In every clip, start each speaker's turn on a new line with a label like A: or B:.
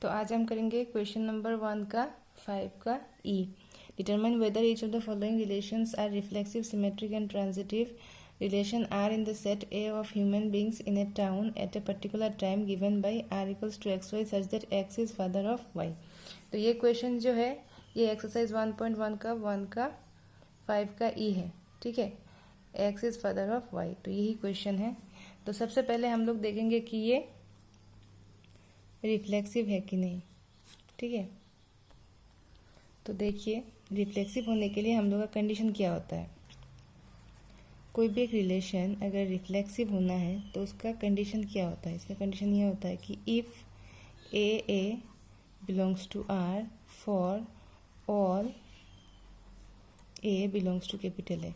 A: तो आज हम करेंगे क्वेश्चन नंबर 1 का 5 का ई। Determine whether each of the following relations are reflexive, symmetric and transitive relation are in the set A of human beings in a town at a particular time given by r equals to xy such that x is father of y। तो ये question जो है ये exercise 1.1 का 1 का 5 का ई है। ठीक है, x is father of y, तो यही क्वेश्चन है। तो सबसे पहले हम लोग देखेंगे कि ये रिफ्लेक्सिव है कि नहीं। ठीक है, तो देखिए रिफ्लेक्सिव होने के लिए हम लोग का कंडीशन क्या होता है। कोई भी एक रिलेशन अगर रिफ्लेक्सिव होना है तो उसका कंडीशन क्या होता है। इसका कंडीशन ये होता है कि if a belongs to R for all a belongs to capital A.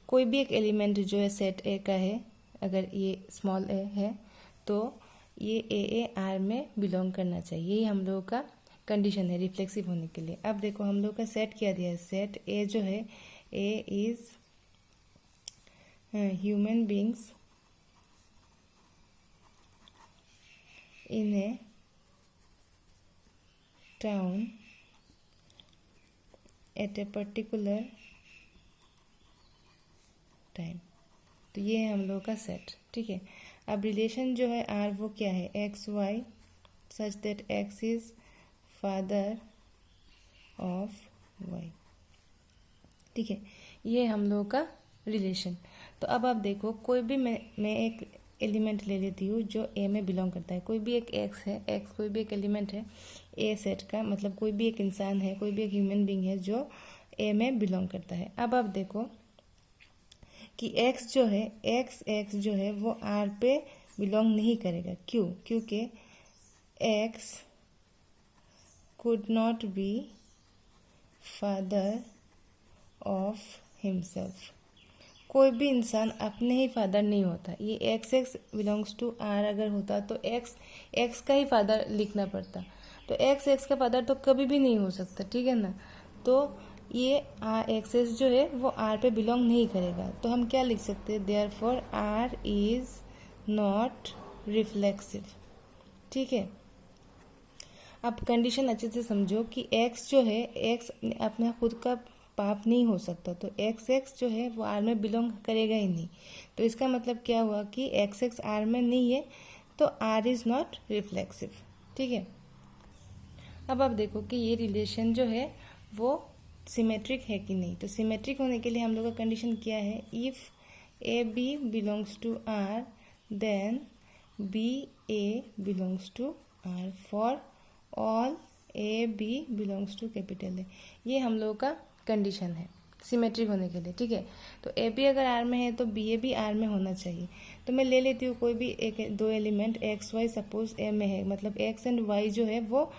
A: कोई भी एक एलिमेंट जो है सेट ए का है, अगर ये स्मॉल ए है तो ये ए आर में बिलोंग करना चाहिए। यही हम लोगों का कंडीशन है रिफ्लेक्सिव होने के लिए। अब देखो हम लोग का सेट क्या दिया है। सेट ए जो है ए is human beings in a town at a particular time। तो ये है हम लोगों का सेट। ठीक है, अब रिलेशन जो है आर वो क्या है, x y such that x is father of y. ठीक है, ये हम लोगों का रिलेशन। तो अब आप देखो कोई भी मैं एक एलिमेंट ले लेती हूँ जो ए में बिलोंग करता है। कोई भी एक एक्स है, एक्स कोई भी एक एलिमेंट है ए सेट का, मतलब कोई भी एक इंसान है, कोई भी एक ह्यूमन बीइंग है जो ए में बिलोंग करता है। अब आप देखो कि एक्स जो है एक्स जो है वो आर पे बिलोंग नहीं करेगा। क्यों? क्योंकि x could not be father of himself. कोई भी इंसान अपने ही फादर नहीं होता। ये एक्स बिलोंग्स टू आर अगर होता तो एक्स का ही फादर लिखना पड़ता, तो एक्स का फादर तो कभी भी नहीं हो सकता। ठीक है ना, तो ये एक्स जो है वो आर पे बिलोंग नहीं करेगा। तो हम क्या लिख सकते हैं, therefore R is not reflexive. ठीक है, अब कंडीशन अच्छे से समझो कि एक्स जो है एक्स अपना खुद का पाप नहीं हो सकता, तो एक्स जो है वो आर में बिलोंग करेगा ही नहीं। तो इसका मतलब क्या हुआ कि एक्स आर में नहीं है, तो आर इज नॉट रिफ्लेक्सिव। ठीक है, अब आप देखो कि ये रिलेशन जो है वो सिमेट्रिक है कि नहीं। तो सिमेट्रिक होने के लिए हम लोग का कंडीशन क्या है, if a b belongs to R then b a belongs to R for all a b belongs to capital A. ये हम लोग का कंडीशन है सिमेट्रिक होने के लिए। ठीक है, तो ए बी अगर आर में है तो बी ए भी आर में होना चाहिए। तो मैं ले लेती हूँ कोई भी एक दो एलिमेंट एक्स वाई, सपोज ए में है, मतलब एक्स एंड वाई जो है वो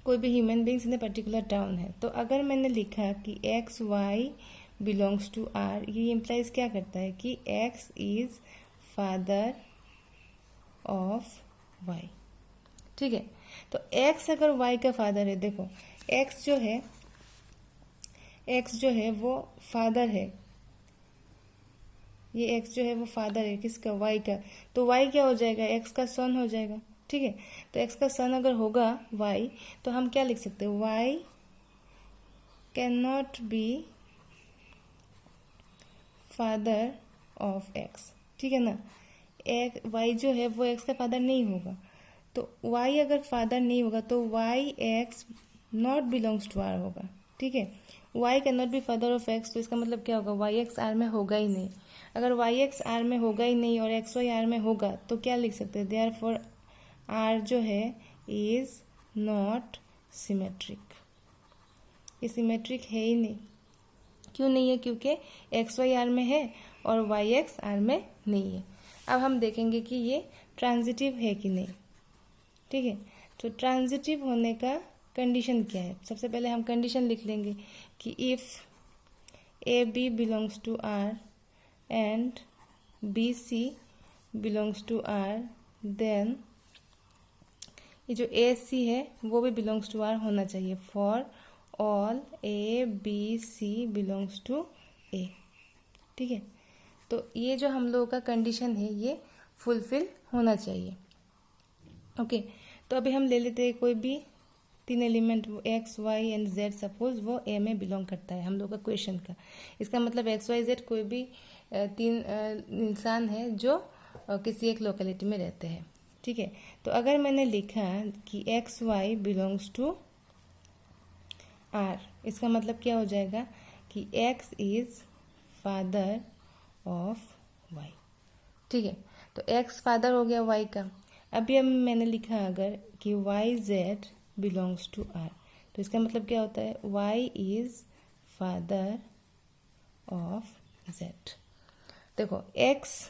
A: कोई भी human beings in a particular town है। तो अगर मैंने लिखा कि x y belongs to R, ये इम्प्लाइज क्या करता है कि x is father of y. ठीक है, तो एक्स अगर वाई का फादर है, देखो एक्स जो है वो फादर है, ये एक्स जो है वो फादर है किसका, वाई का। तो वाई क्या हो जाएगा, एक्स का सन हो जाएगा। ठीक है, तो एक्स का सन अगर होगा वाई तो हम क्या लिख सकते हैं, y can not be father of x. ठीक है ना, वाई जो है वो एक्स का फादर नहीं होगा। तो वाई अगर फादर नहीं होगा तो y x not belongs to R होगा। ठीक है, y can not be father of x, तो इसका मतलब क्या होगा, वाई एक्स आर में होगा ही नहीं। अगर वाई एक्स आर में होगा ही नहीं और एक्स वाई आर में होगा तो क्या लिख सकते हैं, देयरफॉर आर जो है इज नॉट सिमेट्रिक। ये सिमेट्रिक है ही नहीं। क्यों नहीं है, क्योंकि एक्स वाई आर में है और वाई एक्स आर में नहीं है। अब हम देखेंगे कि ये ट्रांजिटिव है कि नहीं। ठीक है, तो ट्रांजिटिव होने का कंडीशन क्या है। सबसे पहले हम कंडीशन लिख लेंगे कि if a b belongs to R and b c belongs to R, then ये जो ए सी है वो भी बिलोंग्स टू आर होना चाहिए for all a b c belongs to a. ठीक है, तो ये जो हम लोगों का कंडीशन है ये फुलफिल होना चाहिए। ओके, तो अभी हम ले लेते हैं कोई भी 3 element, x y and z, suppose वो ए में बिलोंग करता है हम लोग का क्वेश्चन का। इसका मतलब एक्स वाई जेड कोई भी 3 इंसान है जो किसी एक लोकेलिटी में रहते हैं, ठीक है। तो अगर मैंने लिखा कि x y belongs to R, इसका मतलब क्या हो जाएगा कि x is father of y, ठीक है। तो एक्स फादर हो गया वाई का। अभी अब मैंने लिखा अगर कि y z belongs to R, तो इसका मतलब क्या होता है, y is father of z. देखो एक्स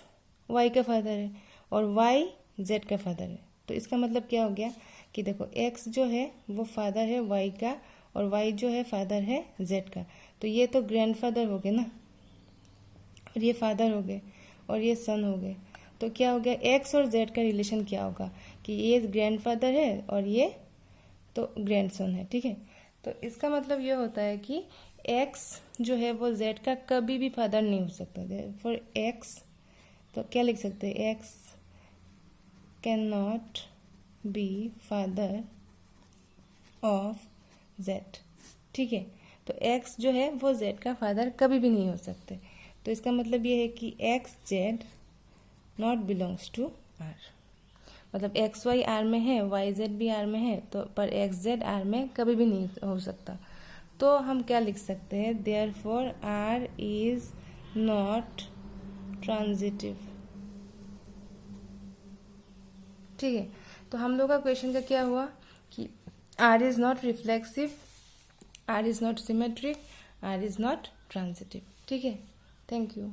A: वाई का फादर है और वाई जेड का फादर है, तो इसका मतलब क्या हो गया कि देखो एक्स जो है वो फादर है वाई का और वाई जो है फादर है जेड का। तो ये तो ग्रैंडफादर हो गए ना, और ये फादर हो गए और ये सन हो गए। तो क्या हो गया, एक्स और जेड का रिलेशन क्या होगा कि ये ग्रैंडफादर है और ये तो ग्रैंडसन है, ठीक है। तो इसका मतलब ये होता है कि एक्स जो है वो जेड का कभी भी फादर नहीं हो सकता। फॉर एक्स तो क्या लिख सकते हैं, x can not be father of Z, ठीक है। तो एक्स जो है वो जेड का फादर कभी भी नहीं हो सकते। तो इसका मतलब ये है कि x z not belongs to R, मतलब एक्स वाई आर में है, वाई जेड भी आर में है, तो पर एक्स जेड आर में कभी भी नहीं हो सकता। तो हम क्या लिख सकते हैं, therefore R is not transitive, ठीक है। तो हम लोग का क्वेश्चन का क्या हुआ कि R is not reflexive, R is not symmetric, R is not transitive, ठीक है। Thank you.